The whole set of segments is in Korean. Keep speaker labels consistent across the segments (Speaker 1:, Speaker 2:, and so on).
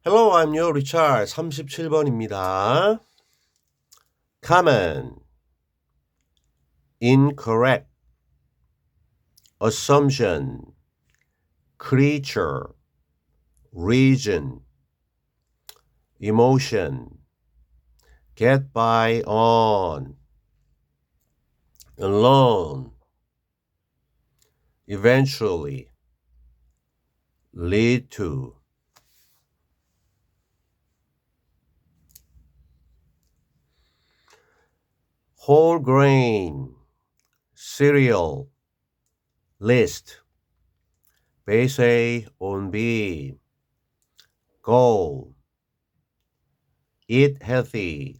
Speaker 1: Hello, I'm your Richard. 37번입니다. Common, incorrect, assumption, creature, reason, emotion, get by on, alone, eventually, lead to. Whole grain, cereal, list, base A on B, goal, eat healthy,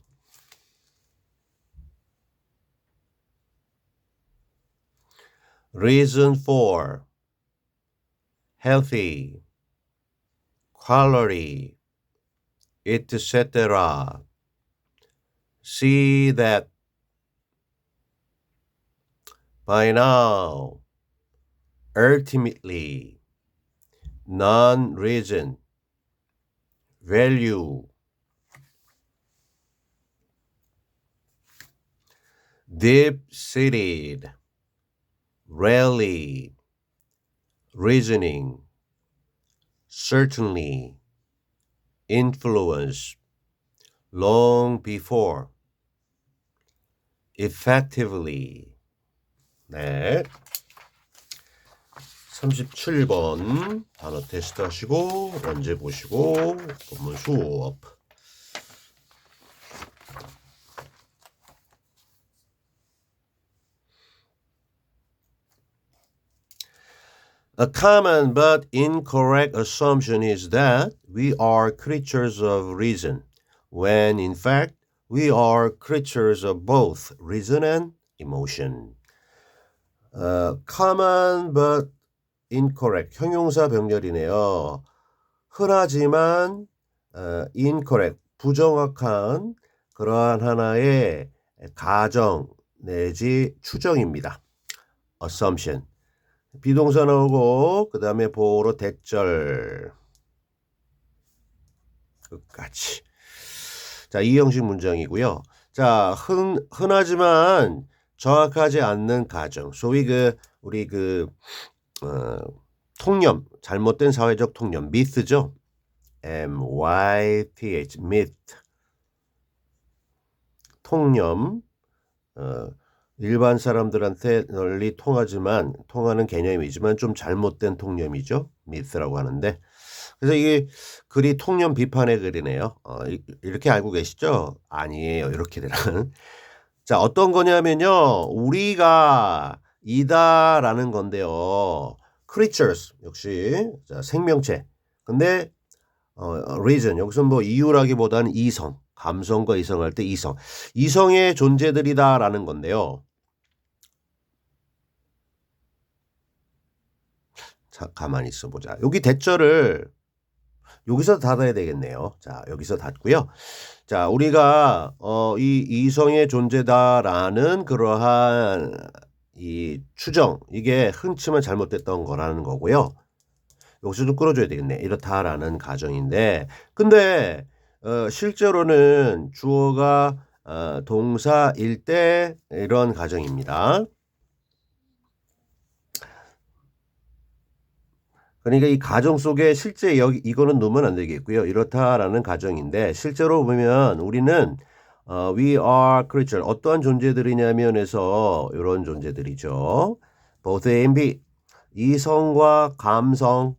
Speaker 1: reason for, healthy, quality, etc. See that by now, ultimately, non-reason, value, deep-seated, rarely, reasoning, certainly, influence, long before, effectively. 네. 37번 단어 테스트 하시고 문제 보시고 본문 수업. A common but incorrect assumption is that we are creatures of reason, when in fact we are creatures of both reason and emotion. Common but incorrect, 형용사 병렬이네요. 흔하지만 incorrect, 부정확한 그러한 하나의 가정 내지 추정입니다. assumption. 비동사 나오고 그 다음에 보호로 대절 끝까지. 자, 이 형식 문장이고요. 자, 흔하지만 정확하지 않는 가정. 소위 우리 통념, 잘못된 사회적 통념, myth죠. myth, myth. 통념, 일반 사람들한테 널리 통하는 개념이지만 좀 잘못된 통념이죠. myth라고 하는데. 그래서 이게 글이 통념 비판의 글이네요. 이렇게 알고 계시죠? 아니에요. 이렇게 되는. 자, 어떤 거냐면요. 우리가 이다라는 건데요. creatures 역시 자, 생명체. 근데 reason 여기서 뭐 이유라기보다는 이성, 감성과 이성할 때 이성의 존재들이다라는 건데요. 자, 가만히 있어 보자. 여기 대절을 여기서 닫아야 되겠네요. 자, 여기서 닫고요. 자, 우리가 이 이성의 존재다라는 그러한 이 추정, 이게 흔치만 잘못됐던 거라는 거고요. 여기서 좀 끌어줘야 되겠네. 이렇다라는 가정인데, 근데 실제로는 주어가 동사일 때 이런 가정입니다. 그러니까 이 가정 속에 실제 이거는 넣으면 안 되겠고요. 이렇다라는 가정인데 실제로 보면 우리는 we are creature 어떠한 존재들이냐면에서 이런 존재들이죠. both A and B 이성과 감정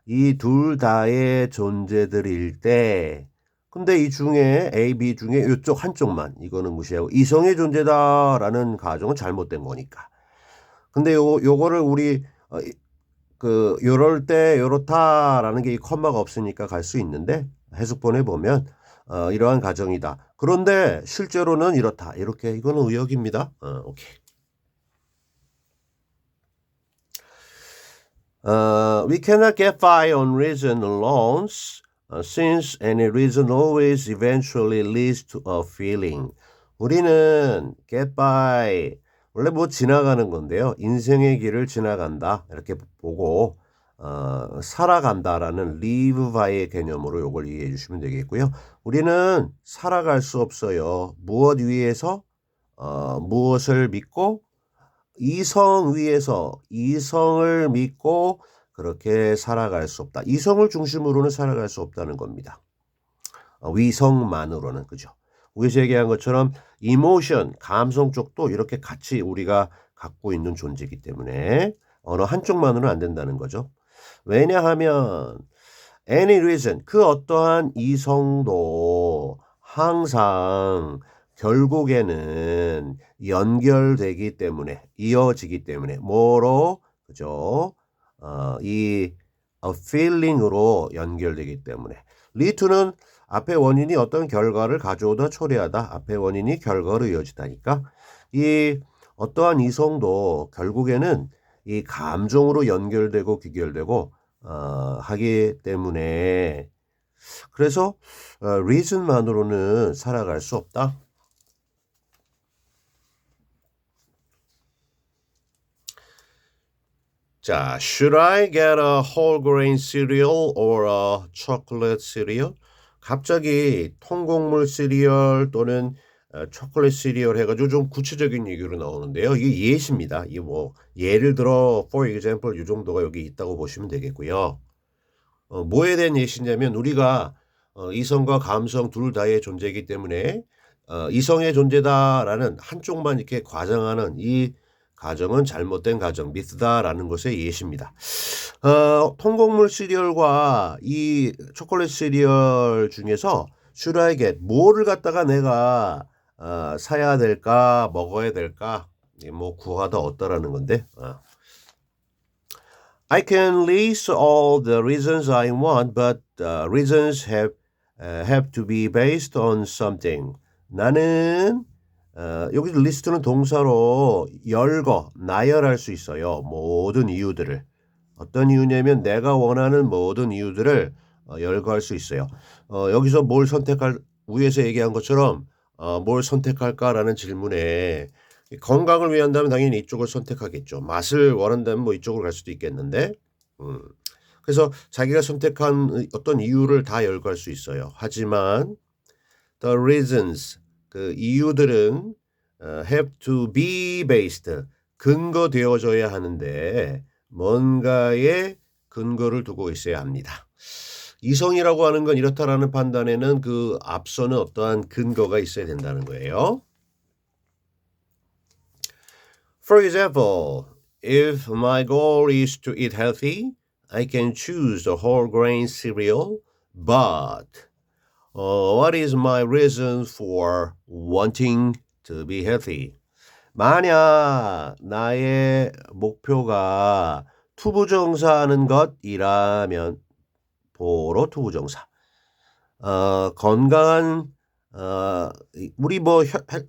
Speaker 1: 이 둘 다의 존재들일 때 근데 이 중에 A, B 중에 이쪽 한쪽만 이거는 무시하고 이성의 존재다라는 가정은 잘못된 거니까. 근데 요거를 우리 요럴 때 요렇다라는 게 이 컴마가 없으니까 갈 수 있는데 해석본에 보면 이러한 가정이다. 그런데 실제로는 이렇다. 이렇게 이거는 의역입니다. 오케이. We cannot get by on reason alone, since any reason always eventually leads to a feeling. 우리는 get by 원래 뭐 지나가는 건데요. 인생의 길을 지나간다 이렇게 보고 살아간다라는 live by의 개념으로 요걸 이해해 주시면 되겠고요. 우리는 살아갈 수 없어요. 무엇 위에서? 무엇을 믿고? 이성 위에서 이성을 믿고 그렇게 살아갈 수 없다. 이성을 중심으로는 살아갈 수 없다는 겁니다. 위성만으로는. 그죠? 위에서 얘기한 것처럼 이모션, 감성 쪽도 이렇게 같이 우리가 갖고 있는 존재이기 때문에 어느 한쪽만으로는 안 된다는 거죠. 왜냐하면 any reason, 그 어떠한 이성도 항상 결국에는 연결되기 때문에, 이어지기 때문에 뭐로? 그죠? 이 feeling으로 연결되기 때문에. lead to는 앞에 원인이 어떤 결과를 가져오다 초래하다. 앞에 원인이 결과로 이어지다니까. 이 어떠한 이성도 결국에는 이 감정으로 연결되고 귀결되고 하기 때문에 그래서 reason만으로는 살아갈 수 없다. 자, should I get a whole grain cereal or a chocolate cereal? 갑자기 통곡물 시리얼 또는 초콜릿 시리얼 해가지고 좀 구체적인 얘기로 나오는데요. 이게 예시입니다. 이 뭐 예를 들어 for example 이 정도가 여기 있다고 보시면 되겠고요. 뭐에 대한 예시냐면 우리가 이성과 감성 둘 다의 존재이기 때문에 이성의 존재다라는 한쪽만 이렇게 과장하는 이 가정은 잘못된 가정, 미스다라는 것의 예시입니다. 통곡물 시리얼과 이 초콜릿 시리얼 중에서 should I get 뭐를 갖다가 내가 사야 될까 먹어야 될까 뭐 구하다 얻다라는 건데 I can list all the reasons I want, but reasons have to be based on something. 나는 여기 리스트는 동사로 나열할 수 있어요. 모든 이유들을. 어떤 이유냐면 내가 원하는 모든 이유들을 열거할 수 있어요. 여기서 뭘 선택할 위에서 얘기한 것처럼 뭘 선택할까라는 질문에 건강을 위한다면 당연히 이쪽을 선택하겠죠. 맛을 원한다면 뭐 이쪽으로 갈 수도 있겠는데 그래서 자기가 선택한 어떤 이유를 다 열거할 수 있어요. 하지만 the reasons, 그 이유들은 have to be based, 근거되어져야 하는데 뭔가의 근거를 두고 있어야 합니다. 이성이라고 하는 건 이렇다라는 판단에는 그 앞서는 어떠한 근거가 있어야 된다는 거예요. For example, if my goal is to eat healthy, I can choose the whole grain cereal, but what is my reason for wanting to be healthy? 만약 나의 목표가 투부정사하는 것이라면 보로 투부정사. 건강한 우리 뭐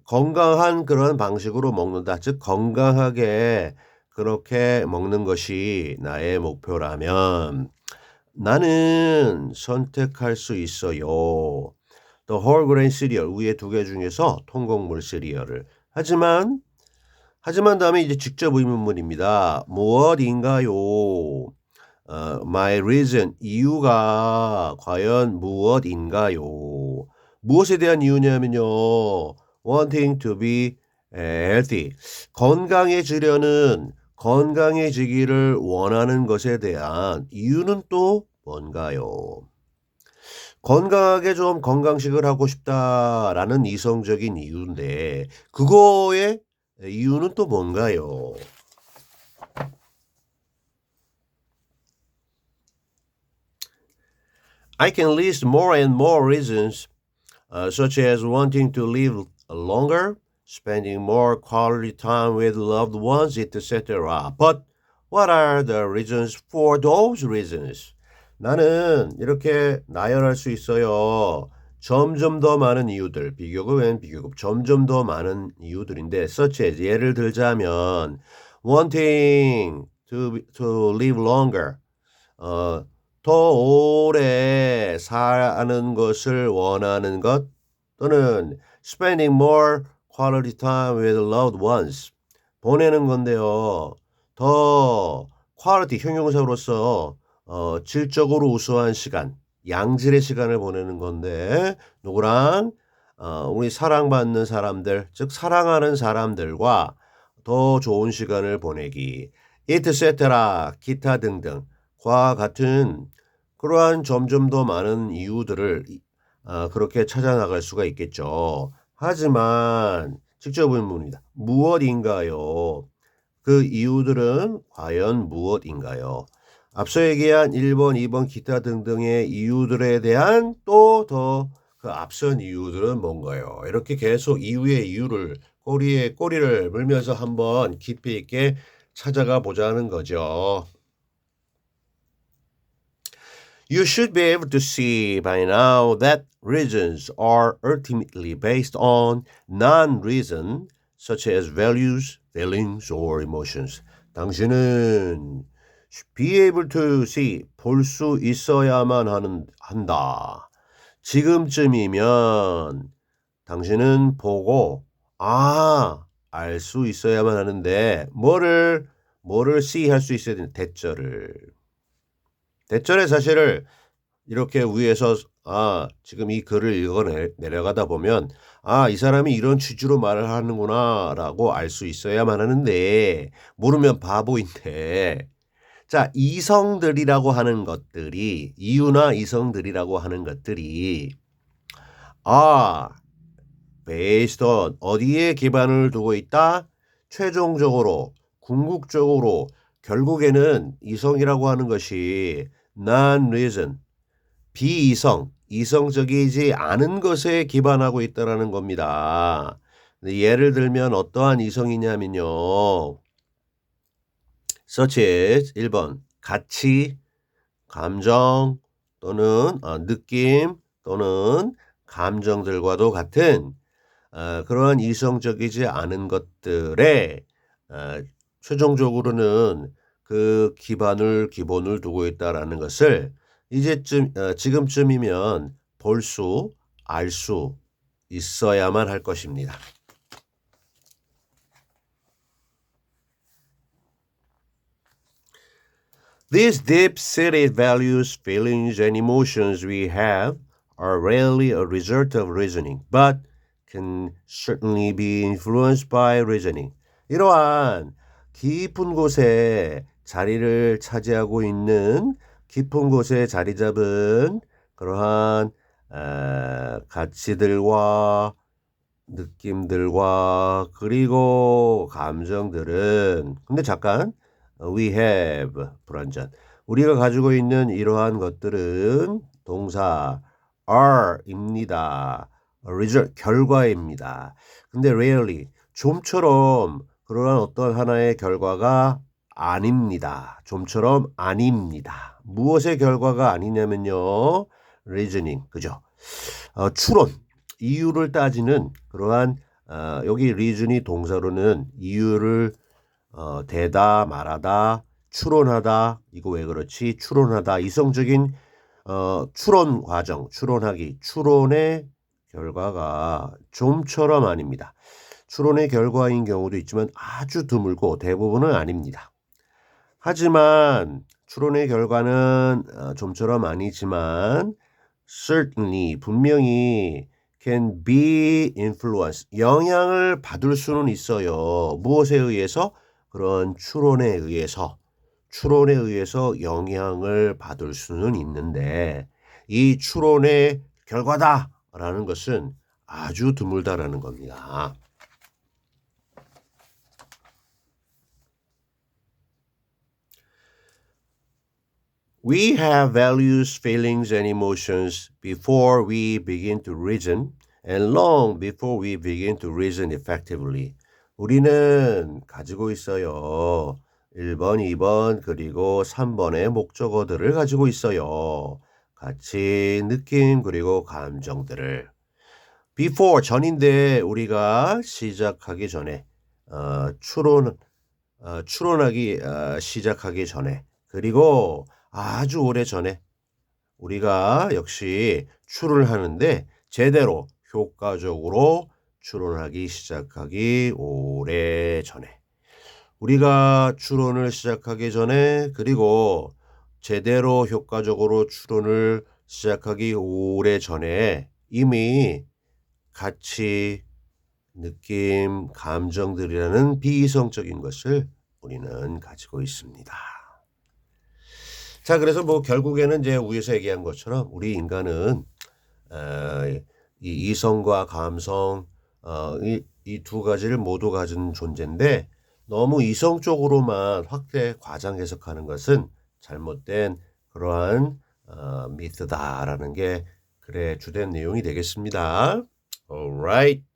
Speaker 1: 건강한 그런 방식으로 먹는다. 즉 건강하게 그렇게 먹는 것이 나의 목표라면 나는 선택할 수 있어요. The whole grain cereal 위에 두 개 중에서 통곡물 시리얼을. 하지만 다음에 이제 직접 의문문입니다. 무엇인가요? My reason, 이유가 과연 무엇인가요? 무엇에 대한 이유냐면요. wanting to be healthy. 건강해지기를 원하는 것에 대한 이유는 또 뭔가요? 건강하게 좀 건강식을 하고 싶다라는 이성적인 이유인데 그거의 이유는 또 뭔가요? I can list more and more reasons, such as wanting to live longer, spending more quality time with loved ones, etc. But what are the reasons for those reasons? 나는 이렇게 나열할 수 있어요. 점점 더 많은 이유들, 비교급 앤 비교급, 점점 더 많은 이유들인데, such as 예를 들자면 wanting to live longer, 더 오래 사는 것을 원하는 것 또는 spending more quality time with loved ones 보내는 건데요. 더 quality 형용사로서 질적으로 우수한 시간, 양질의 시간을 보내는 건데 누구랑 우리 사랑받는 사람들, 즉 사랑하는 사람들과 더 좋은 시간을 보내기, etc. 기타 등등과 같은 그러한 점점 더 많은 이유들을 그렇게 찾아나갈 수가 있겠죠. 하지만 직접 의문입니다. 무엇인가요? 그 이유들은 과연 무엇인가요? 앞서 얘기한 1번, 2번 기타 등등의 이유들에 대한 또 더 그 앞선 이유들은 뭔가요? 이렇게 계속 이유의 이유를 꼬리에 꼬리를 물면서 한번 깊이 있게 찾아가 보자는 거죠. You should be able to see by now that reasons are ultimately based on non-reason, such as values, feelings, or emotions. 당신은 be able to see, 볼 수 있어야만 한다. 지금쯤이면 당신은 보고 알 수 있어야만 하는데 뭐를 see 할 수 있어야 되는 대절의 사실을 이렇게 위에서 지금 이 글을 읽어 내려가다 보면 이 사람이 이런 취지로 말을 하는구나라고 알 수 있어야만 하는데 모르면 바보인데 자, 이성들이라고 하는 것들이 이유나 이성들이라고 하는 것들이 based on 어디에 기반을 두고 있다? 최종적으로 궁극적으로 결국에는 이성이라고 하는 것이 non-reason 비이성, 이성적이지 않은 것에 기반하고 있다라는 겁니다. 예를 들면 어떠한 이성이냐면요. such as 1번 가치, 감정 또는 느낌 또는 감정들과도 같은 그러한 이성적이지 않은 것들에 최종적으로는 그 기본을 두고 있다라는 것을 지금쯤이면 볼 수, 알 수 있어야만 할 것입니다. These deep-seated values, feelings, and emotions we have are rarely a result of reasoning, but can certainly be influenced by reasoning. 이러한 깊은 곳에 자리를 차지하고 있는 깊은 곳에 자리 잡은 그러한 가치들과 느낌들과 그리고 감정들은 근데 잠깐 we have 불완전 우리가 가지고 있는 이러한 것들은 동사 are입니다. result 결과입니다. 근데 rarely 좀처럼 그러한 어떤 하나의 결과가 아닙니다. 좀처럼 아닙니다. 무엇의 결과가 아니냐면요. reasoning 그죠? 추론 이유를 따지는 그러한 여기 reason이 동사로는 이유를 대다 말하다 추론하다 이거 왜 그렇지 추론하다 이성적인 추론 과정 추론하기 추론의 결과가 좀처럼 아닙니다. 추론의 결과인 경우도 있지만 아주 드물고 대부분은 아닙니다. 하지만 추론의 결과는 좀처럼 아니지만 certainly 분명히 can be influenced 영향을 받을 수는 있어요. 무엇에 의해서? 그런 추론에 의해서 영향을 받을 수는 있는데 이 추론의 결과다라는 것은 아주 드물다라는 겁니다. We have values, feelings, and emotions before we begin to reason and long before we begin to reason effectively. 우리는 가지고 있어요. 1번, 2번, 그리고 3번의 목적어들을 가지고 있어요. 가치, 느낌, 그리고 감정들을. before, 전인데 우리가 시작하기 전에, 추론하기 시작하기 전에, 그리고 아주 오래 전에 우리가 역시 추론을 하는데 제대로 효과적으로 추론하기 시작하기 오래 전에 우리가 추론을 시작하기 전에 그리고 제대로 효과적으로 추론을 시작하기 오래전에 이미 가치, 느낌, 감정들이라는 비이성적인 것을 우리는 가지고 있습니다. 자, 그래서 뭐 결국에는 이제 위에서 얘기한 것처럼 우리 인간은 이 이성과 감성 이 두 가지를 모두 가진 존재인데 너무 이성 쪽으로만 확대 과장 해석하는 것은 잘못된 그러한 미트다라는 게 글의 주된 내용이 되겠습니다. Alright.